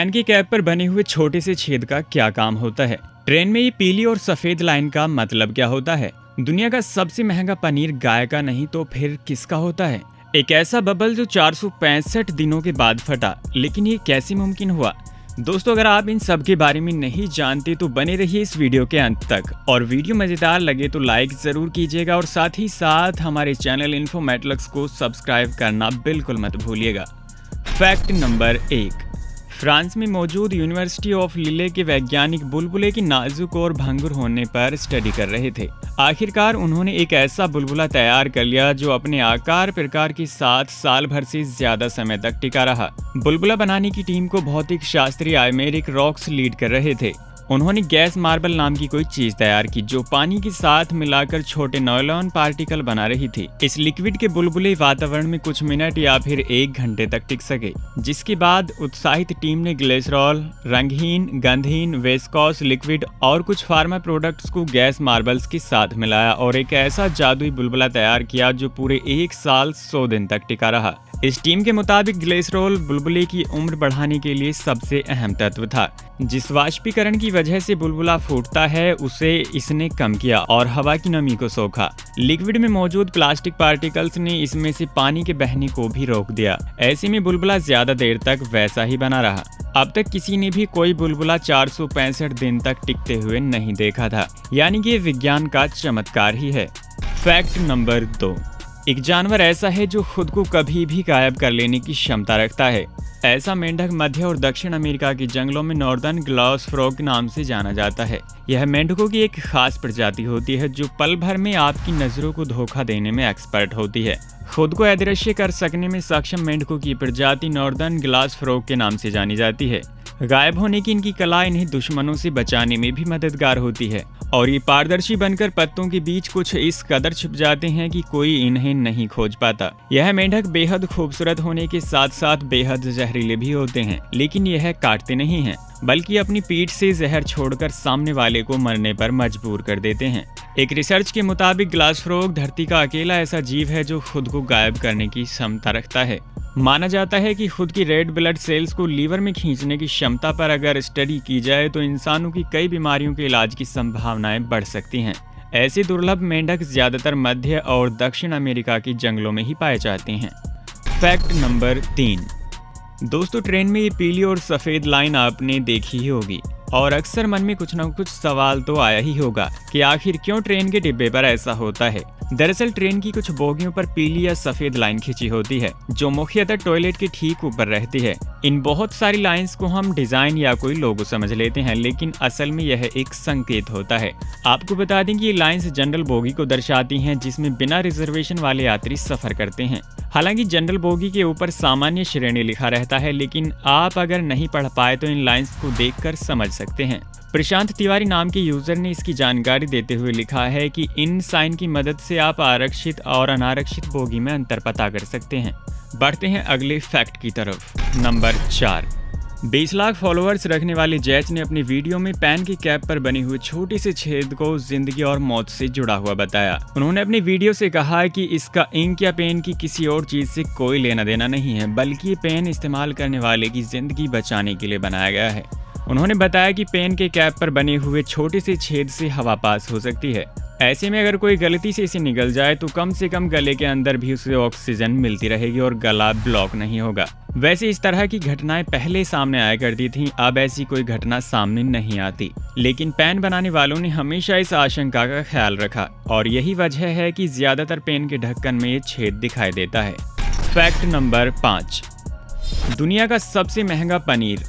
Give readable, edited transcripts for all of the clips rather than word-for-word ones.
Pan की cap पर बने हुए छोटे से छेद का क्या काम होता है? ट्रेन में ये पीली और सफेद लाइन का मतलब क्या होता है? दुनिया का सबसे महंगा पनीर गाय का नहीं तो फिर किसका होता है? एक ऐसा बबल जो 465 दिनों के बाद फटा, लेकिन ये कैसे मुमकिन हुआ? दोस्तों, अगर आप इन सब के बारे में नहीं जानते तो बने रहिए इस वीडियो के अंत तक। और वीडियो मजेदार लगे तो लाइक जरूर कीजिएगा और साथ ही साथ हमारे चैनल इन्फोमेटलक्स को सब्सक्राइब करना बिल्कुल मत भूलिएगा। Fact number 1। फ्रांस में मौजूद यूनिवर्सिटी ऑफ लीले के वैज्ञानिक बुलबुले की नाजुक और भंगुर होने पर स्टडी कर रहे थे। आखिरकार उन्होंने एक ऐसा बुलबुला तैयार कर लिया जो अपने आकार प्रकार के साथ साल भर से ज्यादा समय तक टिका रहा। बुलबुला बनाने की टीम को भौतिक शास्त्री आइमेरिक रॉक्स लीड कर रहे थे। उन्होंने गैस मार्बल नाम की कोई चीज तैयार की जो पानी के साथ मिलाकर छोटे नायलॉन पार्टिकल बना रही थी। इस लिक्विड के बुलबुले वातावरण में कुछ मिनट या फिर 1 घंटे तक टिक सके, जिसके बाद उत्साहित टीम ने ग्लिसरॉल, रंगहीन, गंधहीन, वेस्कॉस लिक्विड और कुछ फार्मा प्रोडक्ट्स को गैस मार्बल्स के साथ मिलाया और एक ऐसा जादुई बुलबुला तैयार किया जो पूरे 1 साल 100 दिन तक टिका रहा। इस टीम के मुताबिक ग्लिसरॉल बुलबुले की उम्र बढ़ाने के लिए सबसे अहम तत्व था। जिस वाष्पीकरण की वजह से बुलबुला फूटता है उसे इसने कम किया और हवा की नमी को सोखा। लिक्विड में मौजूद प्लास्टिक पार्टिकल्स ने इसमें से पानी के बहने को भी रोक दिया। ऐसे में बुलबुला ज्यादा देर तक वैसा ही बना रहा। अब तक किसी ने भी कोई बुलबुला 465 दिन तक टिकते हुए नहीं देखा था, यानी कि विज्ञान का चमत्कार ही है। Fact number 2। एक जानवर ऐसा है जो खुद को कभी भी गायब कर लेने की क्षमता रखता है। ऐसा मेंढक मध्य और दक्षिण अमेरिका के जंगलों में नॉर्दर्न ग्लास फ्रॉग नाम से जाना जाता है। यह मेंढकों की एक खास प्रजाति होती है जो पल भर में आपकी नजरों को धोखा देने में एक्सपर्ट होती है। खुद को अदृश्य कर सकने में सक्षम मेंढकों की प्रजाति नॉर्दर्न ग्लास फ्रॉग के नाम से जानी जाती है। गायब होने की इनकी कला इन्हें दुश्मनों से बचाने में भी मददगार होती है और ये पारदर्शी बनकर पत्तों के बीच कुछ इस कदर छिप जाते हैं कि कोई इन्हें नहीं खोज पाता। यह मेंढक बेहद खूबसूरत होने के साथ साथ बेहद जहरीले भी होते हैं, लेकिन यह काटते नहीं हैं, बल्कि अपनी पीठ से जहर छोड़कर सामने वाले को मरने पर मजबूर कर देते हैं। एक रिसर्च के मुताबिक ग्लास फ्रॉग धरती का अकेला ऐसा जीव है जो खुद को गायब करने की क्षमता रखता है। माना जाता है कि खुद की रेड ब्लड सेल्स को लीवर में खींचने की क्षमता पर अगर स्टडी की जाए तो इंसानों की कई बीमारियों के इलाज की संभावनाएं बढ़ सकती हैं। ऐसे दुर्लभ मेंढक ज्यादातर मध्य और दक्षिण अमेरिका के जंगलों में ही पाए जाते हैं। Fact number 3। दोस्तों, ट्रेन में ये पीली और सफेद लाइन आपने देखी ही होगी और अक्सर मन में कुछ न कुछ सवाल तो आया ही होगा कि आखिर क्यों ट्रेन के डिब्बे पर ऐसा होता है। दरअसल ट्रेन की कुछ बोगियों पर पीली या सफेद लाइन खिंची होती है जो मुख्यतः टॉयलेट के ठीक ऊपर रहती है। इन बहुत सारी लाइंस को हम डिजाइन या कोई लोगो समझ लेते हैं, लेकिन असल में यह एक संकेत होता है। आपको बता दें कि ये लाइंस जनरल बोगी को दर्शाती हैं जिसमें बिना रिजर्वेशन वाले यात्री सफर करते हैं। हालांकि जनरल बोगी के ऊपर सामान्य श्रेणी लिखा रहता है, लेकिन आप अगर नहीं पढ़ पाए तो इन लाइंस को देखकर समझ सकते हैं। प्रशांत तिवारी नाम के यूजर ने इसकी जानकारी देते हुए लिखा है कि इन साइन की मदद से आप आरक्षित और अनारक्षित बोगी में अंतर पता कर सकते हैं। बढ़ते हैं अगले फैक्ट की तरफ। नंबर 4। 20 लाख फॉलोअर्स रखने वाले जैज ने अपनी वीडियो में पैन की कैप पर बने हुए छोटे से छेद को जिंदगी और मौत से जुड़ा हुआ बताया। उन्होंने अपनी वीडियो से कहा कि इसका इंक या पेन की किसी और चीज से कोई लेना देना नहीं है, बल्कि ये पेन इस्तेमाल करने वाले की जिंदगी बचाने के लिए बनाया गया है। उन्होंने बताया कि पेन के कैप पर बने हुए छोटे से छेद से हवा पास हो सकती है। ऐसे में अगर कोई गलती से इसे निगल जाए तो कम से कम गले के अंदर भी उसे ऑक्सीजन मिलती रहेगी और गला ब्लॉक नहीं होगा। वैसे इस तरह की घटनाएं पहले सामने आया करती थीं, अब ऐसी कोई घटना सामने नहीं आती। लेकिन पेन बनाने वालों ने हमेशा इस आशंका का ख्याल रखा और यही वजह है कि ज्यादातर पेन के ढक्कन में ये छेद दिखाई देता है। Fact number 5। दुनिया का सबसे महंगा पनीर।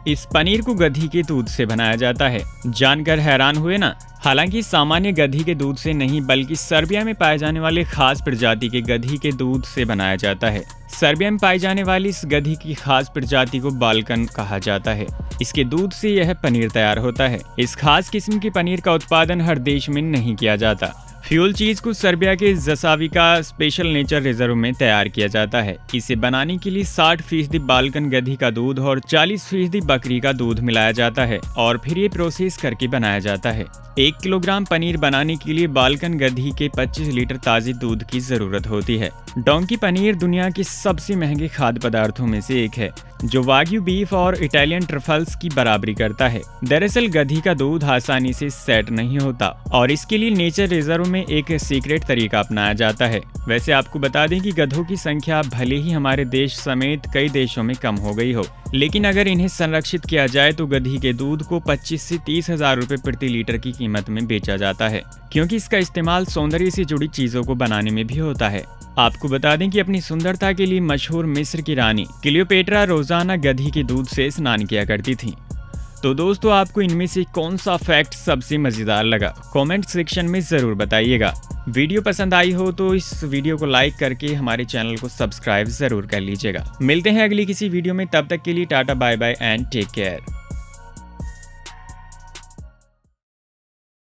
इस पनीर को गधी के दूध से बनाया जाता है। जानकर हैरान हुए ना? हालांकि सामान्य गधी के दूध से नहीं, बल्कि सर्बिया में पाए जाने वाले खास प्रजाति के गधी के दूध से बनाया जाता है। सर्बिया में पाई जाने वाली इस गधी की खास प्रजाति को बाल्कन कहा जाता है। इसके दूध से यह पनीर तैयार होता है। इस खास किस्म के पनीर का उत्पादन हर देश में नहीं किया जाता। फ्यूल चीज को सर्बिया के जसाविका स्पेशल नेचर रिजर्व में तैयार किया जाता है। इसे बनाने के लिए 60% बाल्कन गधी का दूध और 40% बकरी का दूध मिलाया जाता है और फिर ये प्रोसेस करके बनाया जाता है। 1 किलोग्राम पनीर बनाने के लिए बाल्कन गधी के 25 लीटर ताजे दूध की जरूरत होती है। डोंकी पनीर दुनिया के सबसे महंगे खाद्य पदार्थों में से एक है। जो वाग्यू बीफ और इटालियन ट्रफल्स की बराबरी करता है। दरअसल गधी का दूध आसानी से सेट नहीं होता और इसके लिए नेचर रिजर्व में एक सीक्रेट तरीका अपनाया जाता है। वैसे आपको बता दें कि गधों की संख्या भले ही हमारे देश समेत कई देशों में कम हो गई हो, लेकिन अगर इन्हें संरक्षित किया जाए तो गधी के दूध को 25 से 30 हजार रुपए प्रति लीटर की कीमत में बेचा जाता है, क्योंकि इसका इस्तेमाल सौंदर्य से जुड़ी चीजों को बनाने में भी होता है। आपको बता दें कि अपनी सुंदरता के लिए मशहूर मिस्र की रानी क्लियोपेट्रा रोजाना गधी के दूध से स्नान किया करती थी। तो दोस्तों, आपको इनमें से कौन सा फैक्ट सबसे मजेदार लगा, कमेंट सेक्शन में जरूर बताइएगा। वीडियो पसंद आई हो तो इस वीडियो को लाइक करके हमारे चैनल को सब्सक्राइब जरूर कर लीजिएगा। मिलते हैं अगली किसी वीडियो में, तब तक के लिए tata bye bye and take care.